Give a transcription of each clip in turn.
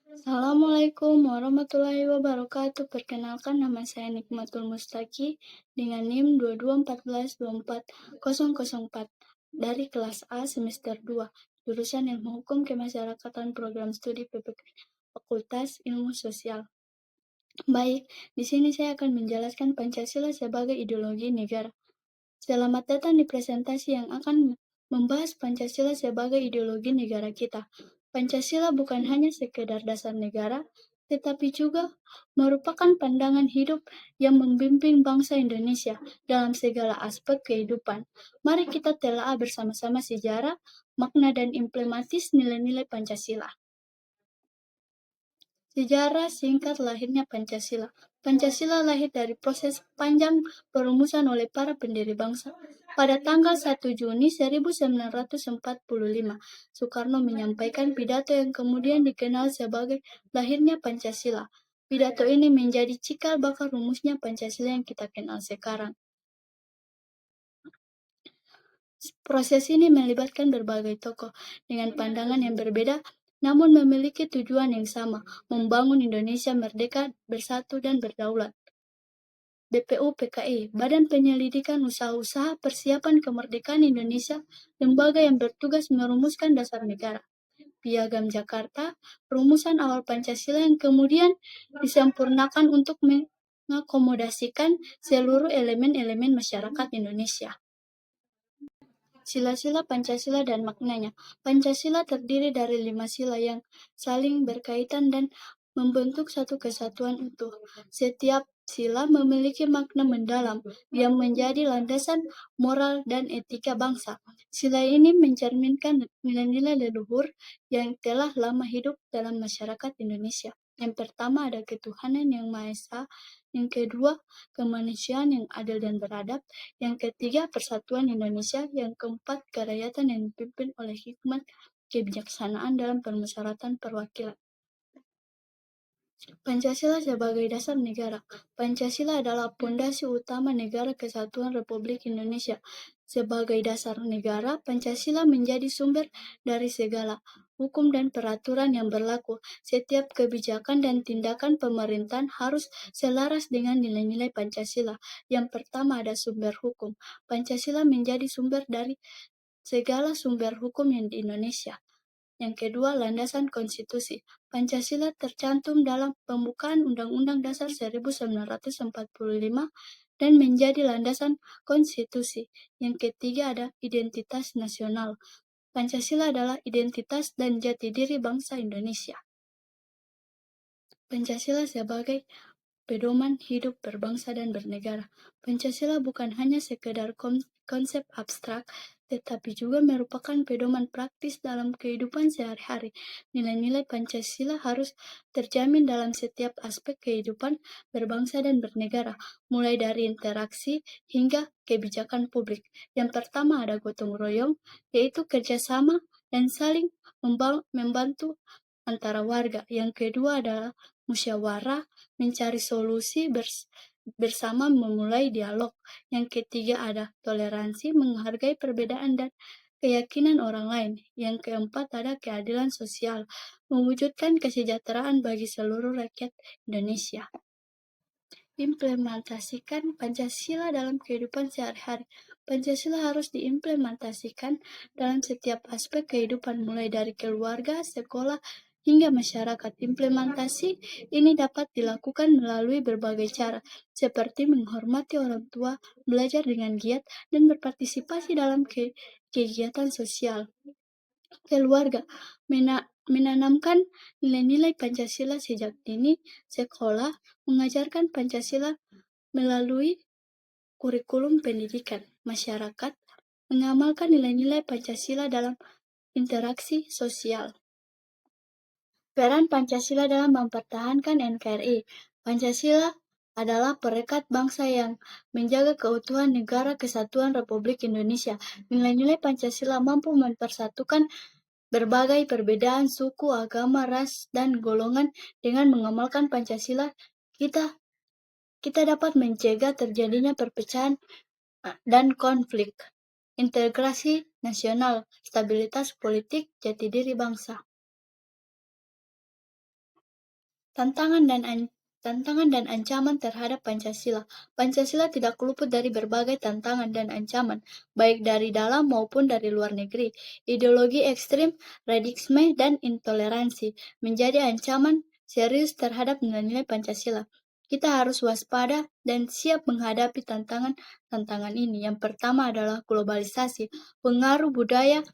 Assalamualaikum warahmatullahi wabarakatuh. Perkenalkan nama saya Nikmatul Mustaki dengan NIM 2214240004 dari kelas A semester 2, jurusan Ilmu Hukum Kemasyarakatan Program Studi PPK Fakultas Ilmu Sosial. Baik, di sini saya akan menjelaskan Pancasila sebagai ideologi negara. Selamat datang di presentasi yang akan membahas Pancasila sebagai ideologi negara kita. Pancasila bukan hanya sekedar dasar negara, tetapi juga merupakan pandangan hidup yang membimbing bangsa Indonesia dalam segala aspek kehidupan. Mari kita telaah bersama-sama sejarah, makna dan implementis nilai-nilai Pancasila. Sejarah singkat lahirnya Pancasila. Pancasila lahir dari proses panjang perumusan oleh para pendiri bangsa. Pada tanggal 1 Juni 1945, Soekarno menyampaikan pidato yang kemudian dikenal sebagai lahirnya Pancasila. Pidato ini menjadi cikal bakal rumusnya Pancasila yang kita kenal sekarang. Proses ini melibatkan berbagai tokoh dengan pandangan yang berbeda, namun memiliki tujuan yang sama, membangun Indonesia merdeka, bersatu, dan berdaulat. BPUPKI, Badan Penyelidikan Usaha-Usaha Persiapan Kemerdekaan Indonesia, lembaga yang bertugas merumuskan dasar negara. Piagam Jakarta, rumusan awal Pancasila yang kemudian disempurnakan untuk mengakomodasikan seluruh elemen-elemen masyarakat Indonesia. Sila-sila Pancasila dan maknanya. Pancasila terdiri dari 5 sila yang saling berkaitan dan membentuk satu kesatuan utuh. Setiap sila memiliki makna mendalam yang menjadi landasan moral dan etika bangsa. Sila ini mencerminkan nilai-nilai leluhur yang telah lama hidup dalam masyarakat Indonesia. Yang pertama ada ketuhanan yang Maha Esa, yang kedua kemanusiaan yang adil dan beradab, yang ketiga persatuan Indonesia, yang keempat kerakyatan yang dipimpin oleh hikmat kebijaksanaan dalam permusyawaratan perwakilan. Pancasila sebagai dasar negara. Pancasila adalah pondasi utama Negara Kesatuan Republik Indonesia. Sebagai dasar negara, Pancasila menjadi sumber dari segala hukum dan peraturan yang berlaku. Setiap kebijakan dan tindakan pemerintahan harus selaras dengan nilai-nilai Pancasila. Yang pertama ada sumber hukum. Pancasila menjadi sumber dari segala sumber hukum yang di Indonesia. Yang kedua, landasan konstitusi. Pancasila tercantum dalam pembukaan Undang-Undang Dasar 1945 dan menjadi landasan konstitusi. Yang ketiga ada identitas nasional. Pancasila adalah identitas dan jati diri bangsa Indonesia. Pancasila sebagai pedoman hidup berbangsa dan bernegara. Pancasila bukan hanya sekedar konsep abstrak, tetapi juga merupakan pedoman praktis dalam kehidupan sehari-hari. Nilai-nilai Pancasila harus terjamin dalam setiap aspek kehidupan berbangsa dan bernegara, mulai dari interaksi hingga kebijakan publik. Yang pertama ada gotong royong, yaitu kerjasama dan saling membantu antara warga. Yang kedua adalah musyawarah, mencari solusi bersama, memulai dialog. Yang ketiga ada toleransi, menghargai perbedaan dan keyakinan orang lain. Yang keempat ada keadilan sosial, mewujudkan kesejahteraan bagi seluruh rakyat Indonesia. Implementasikan Pancasila dalam kehidupan sehari-hari. Pancasila harus diimplementasikan dalam setiap aspek kehidupan, mulai dari keluarga, sekolah, hingga masyarakat. Implementasi ini dapat dilakukan melalui berbagai cara, seperti menghormati orang tua, belajar dengan giat, dan berpartisipasi dalam kegiatan sosial. Keluarga menanamkan nilai-nilai Pancasila sejak dini. Sekolah mengajarkan Pancasila melalui kurikulum pendidikan. Masyarakat mengamalkan nilai-nilai Pancasila dalam interaksi sosial. Peran Pancasila dalam mempertahankan NKRI. Pancasila adalah perekat bangsa yang menjaga keutuhan Negara Kesatuan Republik Indonesia. Nilai-nilai Pancasila mampu mempersatukan berbagai perbedaan suku, agama, ras, dan golongan. Dengan mengamalkan Pancasila, kita dapat mencegah terjadinya perpecahan dan konflik. Integrasi nasional, stabilitas politik, jati diri bangsa. Tantangan dan tantangan dan ancaman terhadap Pancasila. Pancasila tidak luput dari berbagai tantangan dan ancaman, baik dari dalam maupun dari luar negeri. Ideologi ekstrim, radikalisme, dan intoleransi menjadi ancaman serius terhadap nilai-nilai Pancasila. Kita harus waspada dan siap menghadapi tantangan ini. Yang pertama adalah globalisasi, pengaruh budaya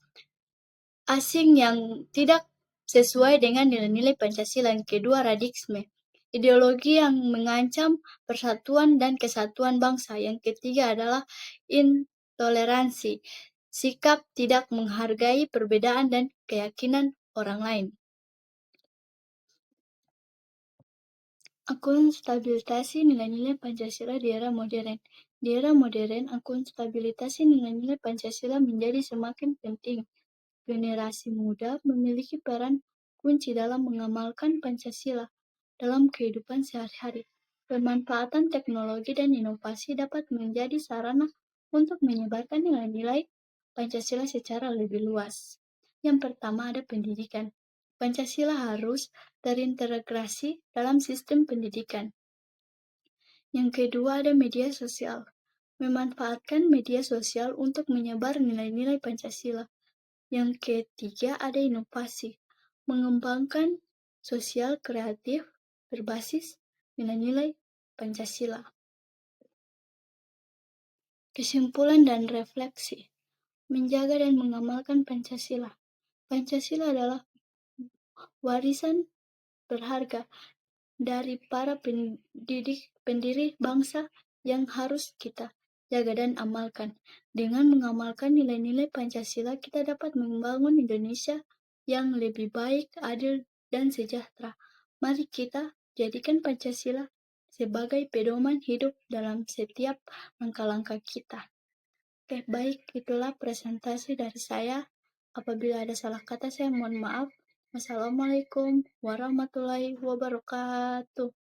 asing yang tidak sesuai dengan nilai-nilai Pancasila. Yang kedua, radikalisme, ideologi yang mengancam persatuan dan kesatuan bangsa. Yang ketiga adalah intoleransi, sikap tidak menghargai perbedaan dan keyakinan orang lain. Akun stabilitasi nilai-nilai Pancasila di era modern. Di era modern, akun stabilitasi nilai-nilai Pancasila menjadi semakin penting. Generasi muda memiliki peran kunci dalam mengamalkan Pancasila dalam kehidupan sehari-hari. Pemanfaatan teknologi dan inovasi dapat menjadi sarana untuk menyebarkan nilai-nilai Pancasila secara lebih luas. Yang pertama ada pendidikan. Pancasila harus terintegrasi dalam sistem pendidikan. Yang kedua ada media sosial. Memanfaatkan media sosial untuk menyebar nilai-nilai Pancasila. Yang ketiga ada inovasi, mengembangkan sosial kreatif berbasis nilai-nilai Pancasila. Kesimpulan dan refleksi, menjaga dan mengamalkan Pancasila. Pancasila adalah warisan berharga dari para pendiri bangsa yang harus kita jaga dan amalkan. Dengan mengamalkan nilai-nilai Pancasila, kita dapat membangun Indonesia yang lebih baik, adil, dan sejahtera. Mari kita jadikan Pancasila sebagai pedoman hidup dalam setiap langkah-langkah kita. Oke, baik, itulah presentasi dari saya. Apabila ada salah kata, saya mohon maaf. Wassalamualaikum warahmatullahi wabarakatuh.